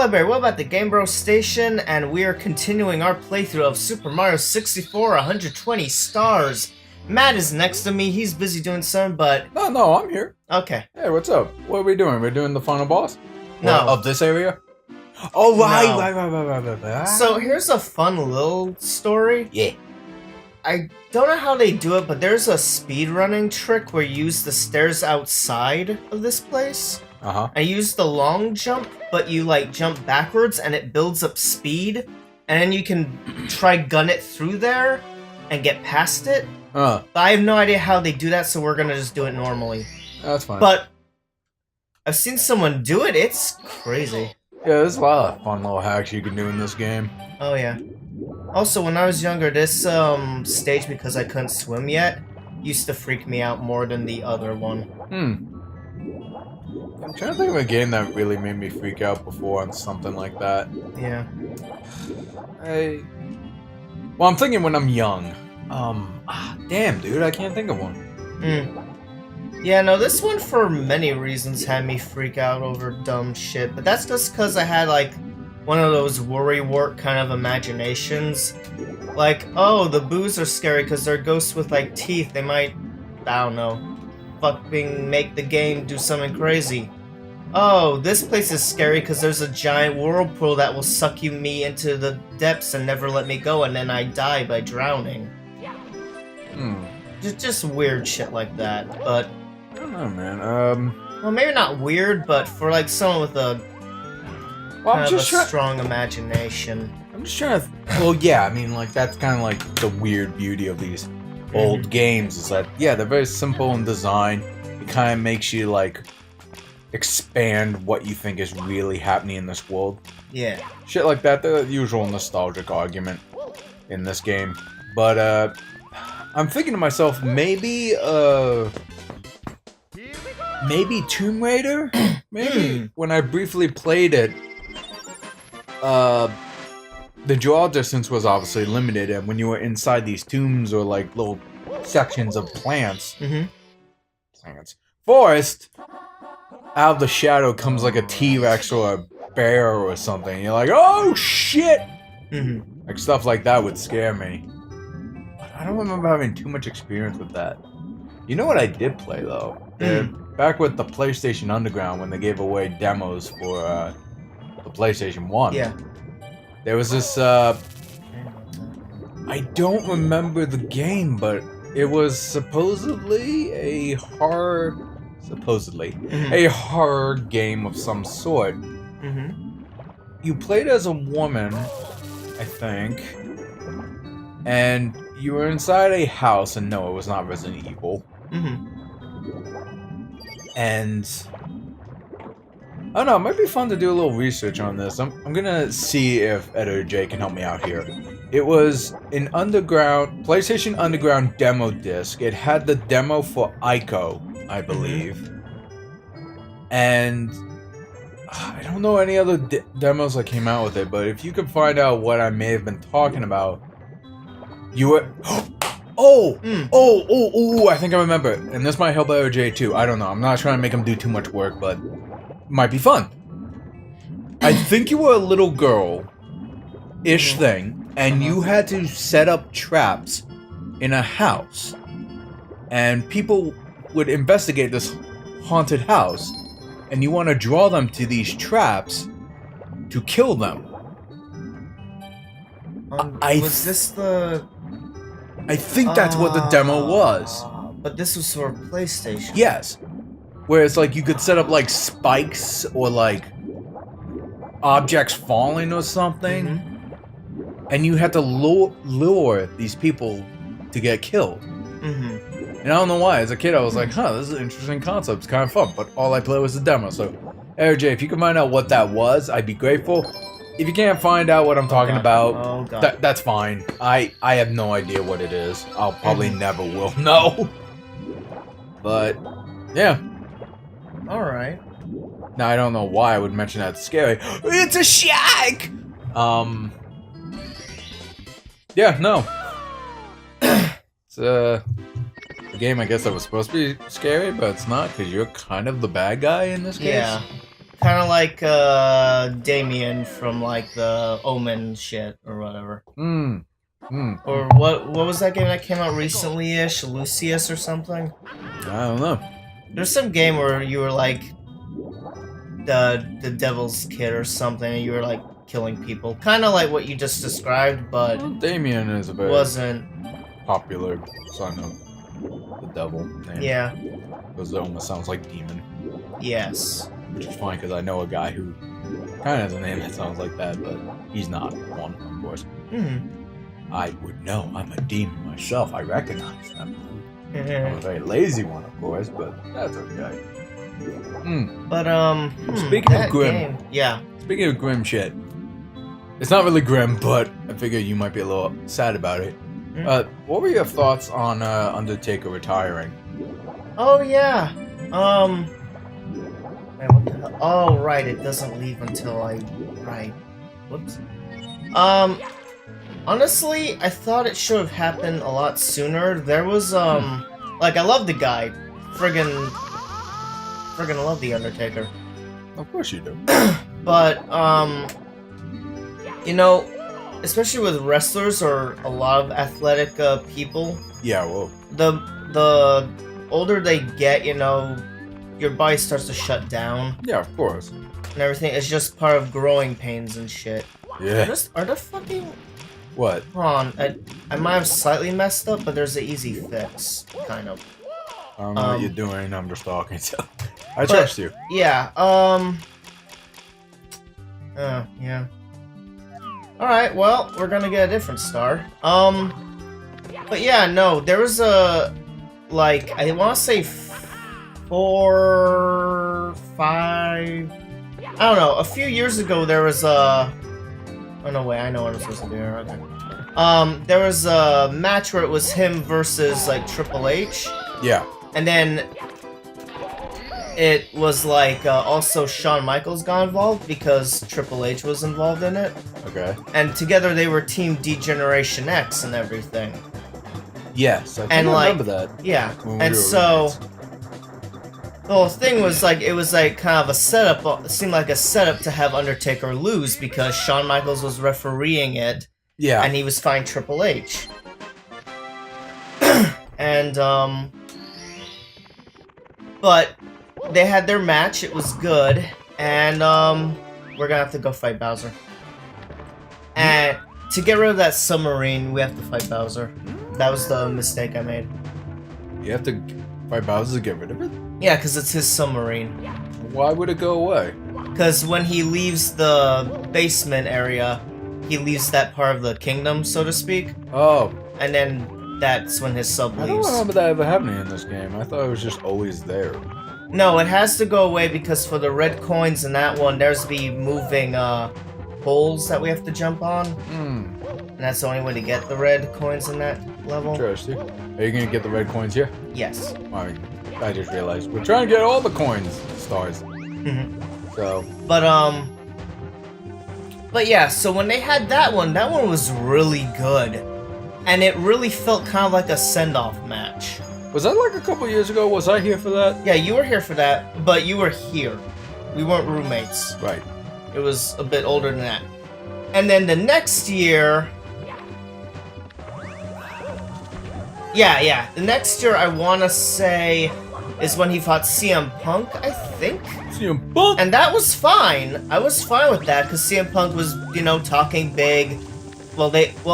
Hello Barry, welcome back to Game Bro Station, and we are continuing our playthrough of Super Mario 64, 120 stars. Matt is next to me, he's busy doing something, but... No, I'm here. Okay. Hey, what's up? What are we doing? We're doing the final boss? No. Of this area? Oh, right, No. right. So here's a fun little story. Yeah. I don't know how they do it, but there's a speedrunning trick where you use the stairs outside of this place. Uh-huh. I use the long jump, but you like jump backwards and it builds up speed, and then you can try gun it through there and get past it. But I have no idea how they do that, so we're gonna just do it normally. That's fine. But I've seen someone do it, it's crazy. Yeah, there's a lot of fun little hacks you can do in this game. Oh yeah. Also, when I was younger, this stage, because I couldn't swim yet, used to freak me out more than the other one. I'm trying to think of a game that really made me freak out before on something like that. Yeah. Well, I'm thinking when I'm young. Damn, dude, I can't think of one. Yeah, no, this one for many reasons had me freak out over dumb shit, but that's just because I had, like, one of those worrywart kind of imaginations. Like, oh, the boos are scary because they're ghosts with, like, teeth. They might, I don't know, fucking make the game do something crazy. Oh, this place is scary because there's a giant whirlpool that will suck me into the depths and never let me go, and then I die by drowning. Just weird shit like that, but... I don't know, man. Well, maybe not weird, but for, like, someone with a... strong imagination. I'm just trying to... Well, yeah, I mean, like, that's kind of like the weird beauty of these old games, is that, yeah, they're very simple in design. It kind of makes you, like, expand what you think is really happening in this world. Yeah. Shit like that, the usual nostalgic argument in this game. But, I'm thinking to myself, maybe Tomb Raider? Maybe. When I briefly played it, the draw distance was obviously limited, and when you were inside these tombs or like little sections of plants, forest, out of the shadow comes like a T-Rex or a bear or something. You're like, oh shit! Like stuff like that would scare me. But I don't remember having too much experience with that. You know what I did play though? Back with the PlayStation Underground when they gave away demos for the PlayStation 1. Yeah. There was this, I don't remember the game, but it was supposedly a horror game of some sort. You played as a woman, I think, and you were inside a house, and no, it was not Resident Evil. And I don't know, it might be fun to do a little research on this. I'm gonna see if Ed or Jay can help me out here. It was an PlayStation Underground demo disc. It had the demo for Ico, I believe. And I don't know any other demos that came out with it, but if you could find out what I may have been talking about, you were... I think I remember. And this might help Ed or Jay too. I don't know. I'm not trying to make him do too much work, but... might be fun. I think you were a little girl-ish thing, and you had to set up traps in a house. And people would investigate this haunted house, and you want to draw them to these traps to kill them. I think that's what the demo was. But this was for PlayStation. Yes. Where it's like you could set up like spikes or like objects falling or something, and you had to lure these people to get killed. And I don't know why. As a kid, I was like, "Huh, this is an interesting concept. It's kind of fun." But all I played was the demo. So, RJ, if you can find out what that was, I'd be grateful. If you can't find out what I'm talking about, that's fine. I have no idea what it is. I'll probably never will know. But yeah. Alright. Now, I don't know why I would mention that scary. It's a shack! Yeah, no. It's a game, I guess, that was supposed to be scary, but it's not, because you're kind of the bad guy in this case. Yeah. kind of like Damien from like the Omen shit or whatever. Or what was that game that came out recently-ish? Lucius or something? I don't know. There's some game where you were like the devil's kid or something, and you were like killing people. Kind of like what you just described, but Well, Damien is a very wasn't popular son of the devil name. Yeah. Because it almost sounds like demon. Yes. Which is funny because I know a guy who kind of has a name that sounds like that, but he's not one, of course. I would know. I'm a demon myself. I recognize them. I'm a very lazy one, of course, but that's okay. But Speaking of grim, game, yeah. Speaking of grim shit, it's not really grim, but I figure you might be a little sad about it. What were your thoughts on Undertaker retiring? Oh yeah. Man, what the hell? Oh right, it doesn't leave until Whoops. Honestly, I thought it should have happened a lot sooner. There was like I love the guy. Friggin' love the Undertaker. Of course you do. But you know, especially with wrestlers or a lot of athletic people. Yeah, well, the older they get, you know, your body starts to shut down. Yeah, of course. And everything is just part of growing pains and shit. Yeah. Are the fucking... What? Hold on, I might have slightly messed up, but there's an easy fix, kind of. I don't know what you're doing, I'm just talking, so... I trust you. Yeah, yeah. Alright, well, we're gonna get a different star. But yeah, no, there was a... Like, I wanna say 4, 5... I don't know, a few years ago there was a... Oh no, wait, I know what I'm supposed to do here, okay. There was a match where it was him versus, like, Triple H. Yeah. And then... It was like, also Shawn Michaels got involved because Triple H was involved in it. Okay. And together they were Team Degeneration X and everything. Yes, I remember that. Yeah, and so... The whole thing was like, it was like kind of a setup, it seemed like a setup to have Undertaker lose because Shawn Michaels was refereeing it. Yeah. And he was fighting Triple H. And, but they had their match, it was good, and, we're gonna have to go fight Bowser. And to get rid of that submarine, we have to fight Bowser. That was the mistake I made. You have to fight Bowser to get rid of it? Yeah, because it's his submarine. Why would it go away? Because when he leaves the basement area, he leaves that part of the kingdom, so to speak. Oh. And then that's when his sub leaves. I don't remember that ever happening in this game. I thought it was just always there. No, it has to go away because for the red coins in that one, there's the moving poles that we have to jump on. And that's the only way to get the red coins in that level. Interesting. Are you gonna get the red coins here? Yes. I just realized we're trying to get all the coins, stars. So. But yeah, so when they had that one was really good. And it really felt kind of like a send-off match. Was that like a couple years ago? Was I here for that? Yeah, you were here for that, but you were here. We weren't roommates. Right. It was a bit older than that. And then the next year... Yeah. The next year, I want to say, is when he fought CM Punk, I think? CM Punk? And that was fine. I was fine with that, because CM Punk was, you know, talking big. Well,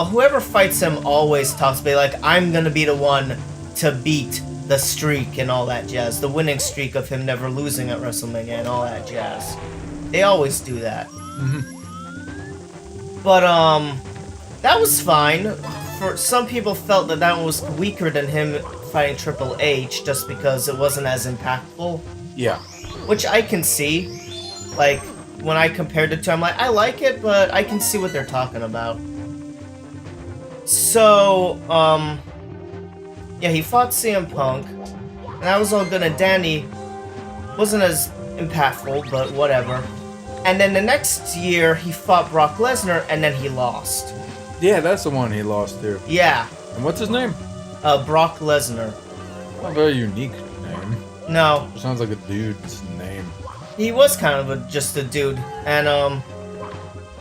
whoever fights him always talks big, like, I'm gonna be the one to beat the streak and all that jazz. The winning streak of him never losing at WrestleMania and all that jazz. They always do that. But, that was fine. For some people felt that that was weaker than him fighting Triple H just because it wasn't as impactful. Yeah. Which I can see. Like, when I compared it to, I'm like, I like it, but I can see what they're talking about. So, yeah, he fought CM Punk, and that was all good, and Danny wasn't as impactful, but whatever. And then the next year, he fought Brock Lesnar, and then he lost. Yeah, that's the one he lost to. Yeah. And what's his name? Brock Lesnar. Not a very unique name. No. It sounds like a dude's name. he was kind of just a dude, and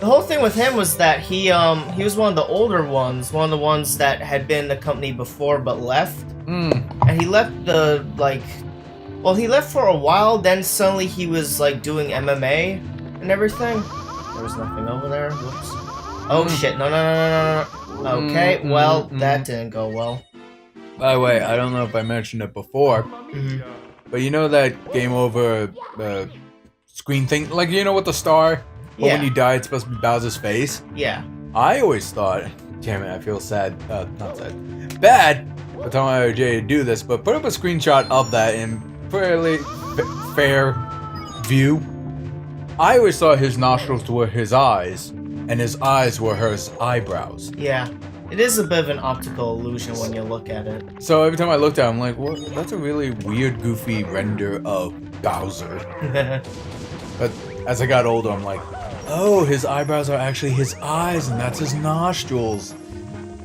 the whole thing with him was that he was one of the older ones, one of the ones that had been in the company before but left, and he left well, he left for a while. Then suddenly he was like doing MMA and everything. There was nothing over there. Whoops. Oh shit! No. Okay, well that didn't go well. By the way, I don't know if I mentioned it before, but you know that game over screen thing, like you know with the star. But when you die, it's supposed to be Bowser's face. Yeah. I always thought, damn it, I feel sad. Not sad. Bad for telling Jay to do this, but put up a screenshot of that in fairly fair view. I always thought his nostrils were his eyes, and his eyes were his eyebrows. Yeah. It is a bit of an optical illusion when you look at it. So every time I looked at it, I'm like, well, that's a really weird, goofy render of Bowser. But as I got older, I'm like, oh, his eyebrows are actually his eyes, and that's his nostrils.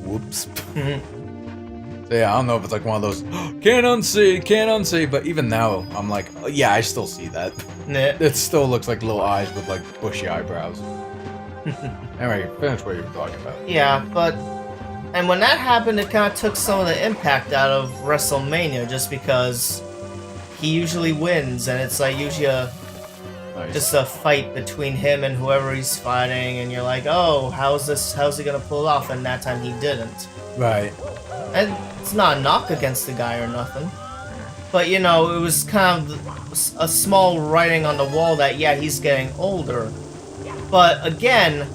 Whoops. So yeah, I don't know if it's like one of those, can't unsee, but even now, I'm like, oh, yeah, I still see that. It still looks like little eyes with like bushy eyebrows. Anyway, finish what you were talking about. Yeah, and when that happened, it kind of took some of the impact out of WrestleMania, just because he usually wins, and it's like usually just a fight between him and whoever he's fighting, and you're like, oh, how's he gonna pull it off? And that time he didn't. Right. And it's not a knock against the guy or nothing, but you know, it was kind of a small writing on the wall that yeah, he's getting older. But again,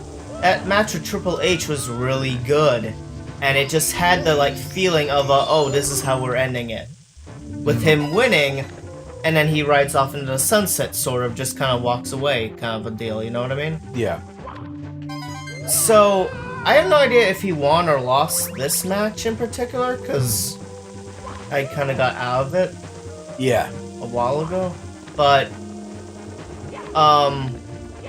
that match with Triple H was really good, and it just had the like feeling of oh, this is how we're ending it, with him winning. And then he rides off into the sunset, sort of, just kind of walks away, kind of a deal, you know what I mean? Yeah. So, I have no idea if he won or lost this match in particular, because I kind of got out of it. Yeah. A while ago. But,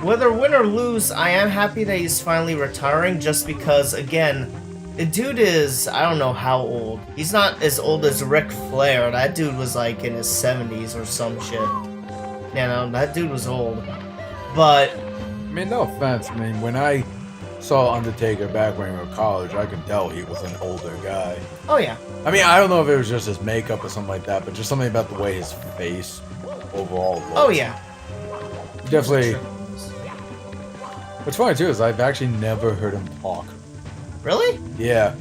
whether win or lose, I am happy that he's finally retiring, just because, again, the dude is, I don't know how old. He's not as old as Ric Flair. That dude was like in his 70s or some shit. You know, that dude was old. But... I mean, no offense. I mean, when I saw Undertaker back when we were in college, I could tell he was an older guy. Oh, yeah. I mean, I don't know if it was just his makeup or something like that, but just something about the way his face overall looked. Oh, yeah. Definitely. What's funny, too, is I've actually never heard him talk. Really? Yeah.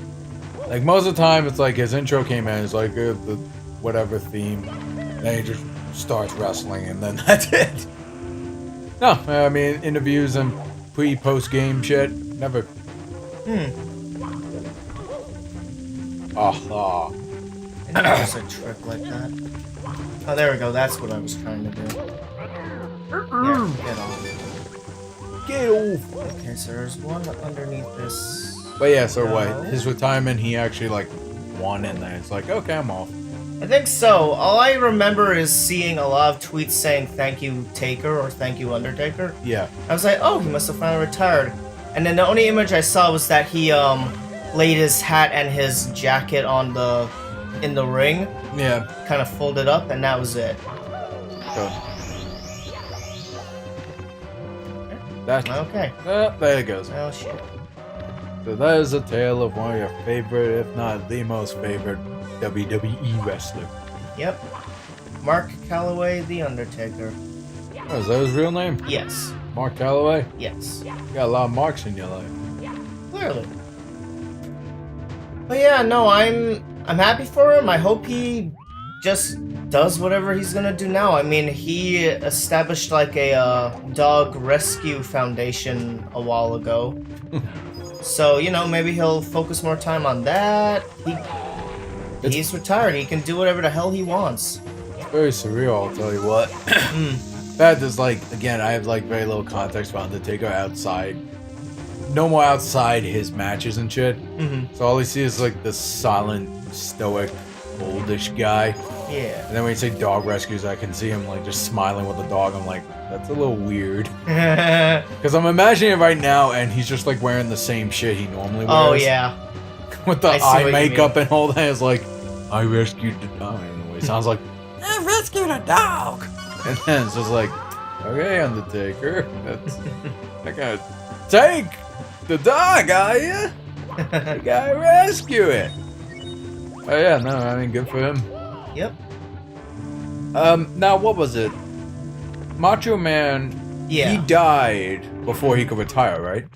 Like, most of the time, it's like his intro came in, it's like the whatever theme, then he just starts wrestling, and then that's it. No, I mean, interviews and post-game shit, never. Aha. I know there's a trick like that. Oh, there we go, that's what I was trying to do. Yeah, get off. Get off! Okay, so there's one underneath this. But yeah, so what? His retirement, he actually like won in there. It's like, okay, I'm off. I think so. All I remember is seeing a lot of tweets saying thank you Taker or thank you Undertaker. Yeah. I was like, oh, he must have finally retired. And then the only image I saw was that he laid his hat and his jacket in the ring. Yeah. Kind of folded up, and that was it. So. That. Okay. There it goes. Oh shit. So that is a tale of one of your favorite, if not the most favorite, WWE wrestler. Yep. Mark Calloway, The Undertaker. Oh, is that his real name? Yes. Mark Calloway? Yes. You got a lot of marks in your life. Clearly. But yeah, no, I'm happy for him. I hope he just does whatever he's gonna do now. I mean, he established like a dog rescue foundation a while ago. So, you know, maybe he'll focus more time on that. He's retired. He can do whatever the hell he wants. It's very surreal, I'll tell you what. That is like, again, I have like very little context about Undertaker outside. No more outside his matches and shit. So all I see is like this silent, stoic, oldish guy. Yeah. And then when you say dog rescues, I can see him like just smiling with the dog. I'm like, that's a little weird. Oh, Because I'm imagining it right now, and he's just like wearing the same shit he normally wears. oh, yeah. With the I see eye what you makeup mean. and all that. It's like, I rescued the dog. Anyway, it sounds like, I rescued a dog. And then it's just like, Okay, Undertaker. I gotta take the dog, are you? I gotta rescue it. Oh yeah, no, I mean, good for him. Yep. Now what was it? Macho Man. Yeah. He died before he could retire, right?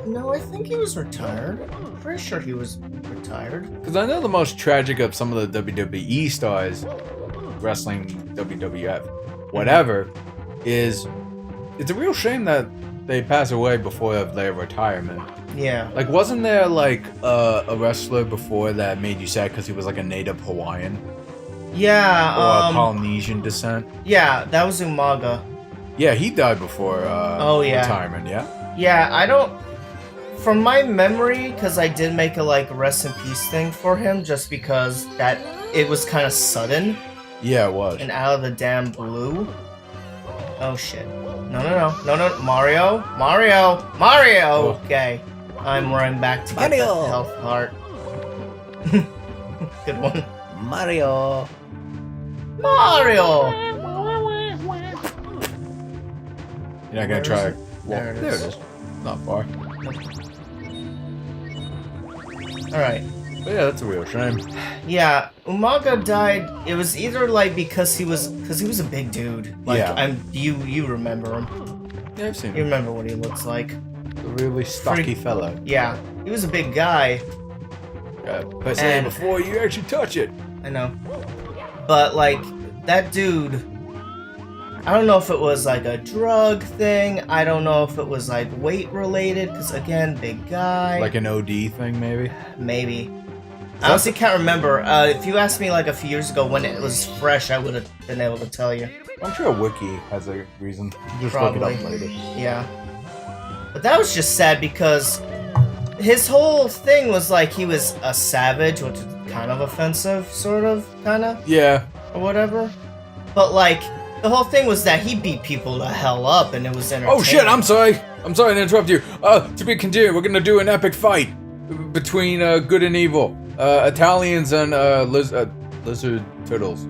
No, I think he was retired. I'm pretty sure he was retired. Because I know the most tragic of some of the WWE stars, wrestling, WWF, whatever, is it's a real shame that they pass away before their retirement. Yeah. Like, wasn't there like a wrestler before that made you sad because he was like a native Hawaiian Yeah. or Polynesian descent? Yeah, that was Umaga. Yeah, he died before Oh, yeah. retirement. Yeah. Yeah, I don't. From my memory, because I did make a like rest in peace thing for him, just because that it was kind of sudden Yeah, it was. and out of the damn blue. Oh shit! No! Mario! Oh. Okay, I'm running back to get the Mario! health heart. Good one. Mario. Mario! You're not gonna Where try. is it? There it There is. it is. Not far. Alright. But yeah, that's a real shame. Yeah, Umaga died. It was either like because he was a big dude. Like Yeah. you remember him. Yeah, I've seen You him. remember what he looks like. A really stocky Freak. fellow. Yeah, he was a big guy. But say And- before you actually touch it. I know. But like that dude, I don't know if it was like a drug thing. I don't know if it was like weight related because again, big guy. Like an OD thing, maybe? Maybe. I honestly can't remember. If you asked me like a few years ago when it was fresh, I would have been able to tell you. I'm sure Wiki has a reason. Just Probably. look it up later. Yeah. But that was just sad because his whole thing was like he was a savage, which is kind of offensive, sort of, kind of, Yeah. or whatever. But like, the whole thing was that he beat people the hell up and it was entertaining. Oh shit, I'm sorry. I'm sorry to interrupt you. To be continued, we're gonna do an epic fight between good and evil. Italians and lizard turtles.